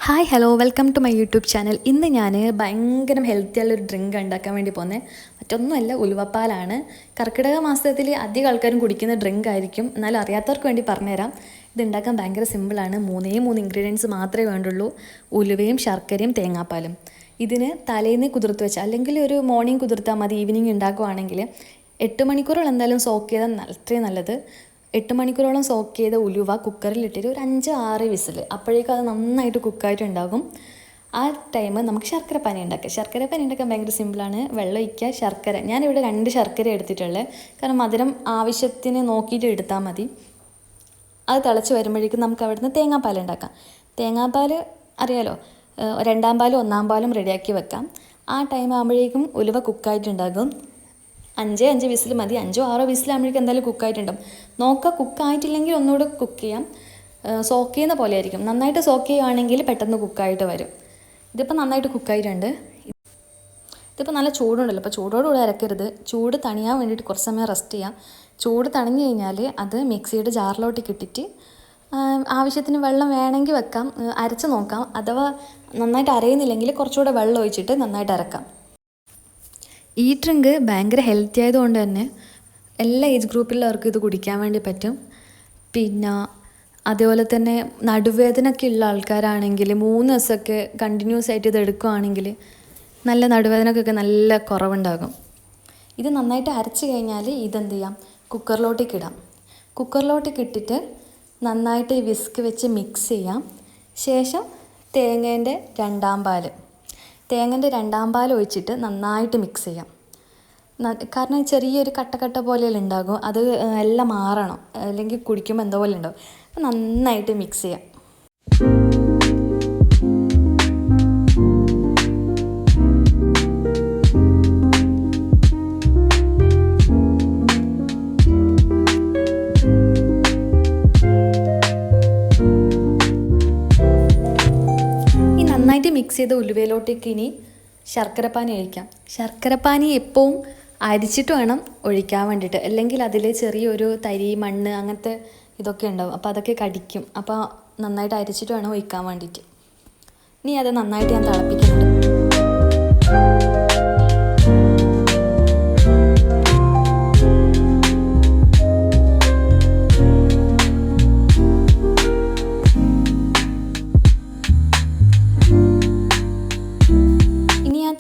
Hi hello welcome to my YouTube channel. ഇന്ന് ഞാൻ ഭയങ്കര ഹെൽത്തി ആയുള്ളൊരു ഡ്രിങ്ക് ഉണ്ടാക്കാൻ വേണ്ടി പോകുന്നത് മറ്റൊന്നുമല്ല, ഉലുവപ്പാലാണ്. കർക്കിടക മാസത്തിൽ അധികം ആൾക്കാരും കുടിക്കുന്ന ഡ്രിങ്ക് ആയിരിക്കും. എന്നാലും അറിയാത്തവർക്ക് വേണ്ടി പറഞ്ഞുതരാം. ഇത് ഉണ്ടാക്കാൻ ഭയങ്കര സിമ്പിളാണ്. മൂന്നേ ഇൻഗ്രീഡിയൻസ് മാത്രമേ വേണ്ടുള്ളൂ: ഉലുവയും ശർക്കരയും തേങ്ങാപ്പാലും. ഇതിന് തലേന്ന് കുതിർത്ത് വെച്ചാൽ, അല്ലെങ്കിൽ ഒരു മോർണിംഗ് കുതിർത്താൽ മതി. ഈവനിങ് ഉണ്ടാക്കുവാണെങ്കിൽ 8 മണിക്കൂറോളം എന്തായാലും സോക്ക് ചെയ്താൽ അത്രയും നല്ലത്. 8 മണിക്കൂറോളം സോക്ക് ചെയ്ത ഉലുവ കുക്കറിലിട്ടിട്ട് ഒരു 5-6 വിസിൽ, അപ്പോഴേക്കും അത് നന്നായിട്ട് കുക്കായിട്ടുണ്ടാകും. ആ ടൈം നമുക്ക് ശർക്കരപ്പാനി ഉണ്ടാക്കാം. ശർക്കരപ്പാനി ഉണ്ടാക്കാൻ ഭയങ്കര സിമ്പിളാണ്. വെള്ളം ഒഴിക്കുക, ശർക്കര. ഞാനിവിടെ 2 ശർക്കര എടുത്തിട്ടുള്ളത്, കാരണം മധുരം ആവശ്യത്തിന് നോക്കിയിട്ട് എടുത്താൽ മതി. അത് തിളച്ച് വരുമ്പോഴേക്കും നമുക്ക് അവിടുന്ന് തേങ്ങാപ്പാൽ ഉണ്ടാക്കാം. തേങ്ങാപ്പാൽ അറിയാലോ, 2-ാം പാലും 1-ാം പാലും റെഡിയാക്കി വെക്കാം. ആ ടൈം ആകുമ്പോഴേക്കും ഉലുവ കുക്കായിട്ടുണ്ടാകും. 5 വിസിൽ മതി. 5-6 വിസിലാകുമ്പോഴേക്കും എന്തായാലും കുക്കായിട്ടുണ്ടാകും. നോക്കുക, കുക്കായിട്ടില്ലെങ്കിൽ ഒന്നുകൂടെ കുക്ക് ചെയ്യാം. സോക്ക് ചെയ്യുന്ന പോലെ ആയിരിക്കും. നന്നായിട്ട് സോക്ക് ചെയ്യുകയാണെങ്കിൽ പെട്ടെന്ന് കുക്കായിട്ട് വരും. ഇതിപ്പോൾ നന്നായിട്ട് കുക്കായിട്ടുണ്ട്. ഇതിപ്പോൾ നല്ല ചൂടുണ്ടല്ലോ, അപ്പോൾ ചൂടോടുകൂടെ അരക്കരുത്. ചൂട് തണിയാൻ വേണ്ടിയിട്ട് കുറച്ച് സമയം റെസ്റ്റ് ചെയ്യാം. ചൂട് തണിഞ്ഞു കഴിഞ്ഞാൽ അത് മിക്സിയുടെ ജാറിലോട്ട് ഇട്ടിട്ട് ആവശ്യത്തിന് വെള്ളം വേണമെങ്കിൽ വെക്കാം, അരച്ച് നോക്കാം. അഥവാ നന്നായിട്ട് അരയുന്നില്ലെങ്കിൽ കുറച്ചുകൂടെ വെള്ളം ഒഴിച്ചിട്ട് നന്നായിട്ട് അരക്കാം. ഈ ഡ്രിങ്ക് ഭയങ്കര ഹെൽത്തി ആയതുകൊണ്ട് തന്നെ എല്ലാ ഏജ് ഗ്രൂപ്പിലുള്ളവർക്കും ഇത് കുടിക്കാൻ വേണ്ടി പറ്റും. പിന്നെ അതേപോലെ തന്നെ നടുവേദനയൊക്കെ ഉള്ള ആൾക്കാരാണെങ്കിൽ 3 ദിവസമൊക്കെ കണ്ടിന്യൂസ് ആയിട്ട് ഇത് എടുക്കുകയാണെങ്കിൽ നല്ല നടുവേദനക്കൊക്കെ നല്ല കുറവുണ്ടാകും. ഇത് നന്നായിട്ട് അരച്ച് കഴിഞ്ഞാൽ ഇതെന്ത് ചെയ്യാം, കുക്കറിലോട്ടേക്ക് ഇടാം. കുക്കറിലോട്ടേക്ക് ഇട്ടിട്ട് നന്നായിട്ട് വിസ്ക് വെച്ച് മിക്സ് ചെയ്യാം. ശേഷം തേങ്ങേൻ്റെ 2-ാം പാൽ ഒഴിച്ചിട്ട് നന്നായിട്ട് മിക്സ് ചെയ്യാം. കാരണം ചെറിയൊരു കട്ട പോലെയെല്ലാം ഉണ്ടാകും, അത് എല്ലാം മാറണം, അല്ലെങ്കിൽ കുടിക്കുമ്പോൾ എന്തോ പോലെ ഉണ്ടാവും. അപ്പോൾ നന്നായിട്ട് മിക്സ് ചെയ്യാം. ഈ നന്നായിട്ട് മിക്സ് ചെയ്ത ഉലുവയിലോട്ടേക്ക് ഇനി ശർക്കരപ്പാനി ഒഴിക്കാം. ശർക്കരപ്പാനി എപ്പോഴും അരിച്ചിട്ട് വേണം ഒഴിക്കാൻ വേണ്ടിയിട്ട്, അല്ലെങ്കിൽ അതിൽ ചെറിയൊരു തരി, മണ്ണ് അങ്ങനത്തെ ഇതൊക്കെ ഉണ്ടാവും. അപ്പോൾ അതൊക്കെ കടിക്കും. അപ്പോൾ നന്നായിട്ട് അരിച്ചിട്ട് വേണം ഒഴിക്കാൻ വേണ്ടിയിട്ട്. ഇനി അത് നന്നായിട്ട് ഞാൻ തിളപ്പിക്കുന്നുണ്ട്.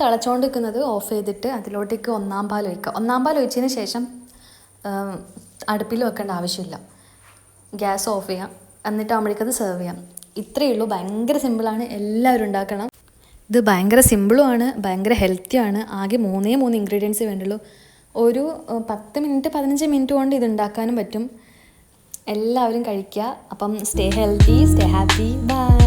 തിളച്ചുകൊണ്ട് നിൽക്കുന്നത് ഓഫ് ചെയ്തിട്ട് അതിലോട്ടേക്ക് 1-ാം പാൽ ഒഴിക്കുക. 1-ാം പാൽ ഒഴിച്ചതിന് ശേഷം അടുപ്പിൽ വെക്കേണ്ട ആവശ്യമില്ല, ഗ്യാസ് ഓഫ് ചെയ്യാം. എന്നിട്ടാകുമ്പോഴേക്കത് സെർവ് ചെയ്യാം. ഇത്രയേ ഉള്ളൂ. ഭയങ്കര സിമ്പിളാണ്, എല്ലാവരും ഉണ്ടാക്കണം. ഇത് ഭയങ്കര സിമ്പിളുമാണ്, ഭയങ്കര ഹെൽത്തിയാണ്. ആകെ 3 ഇൻഗ്രീഡിയൻസ് വേണ്ടുള്ളൂ. ഒരു 10-15 മിനിറ്റ് കൊണ്ട് ഇത് ഉണ്ടാക്കാനും പറ്റും. എല്ലാവരും കഴിക്കുക. അപ്പം stay healthy, stay happy, by.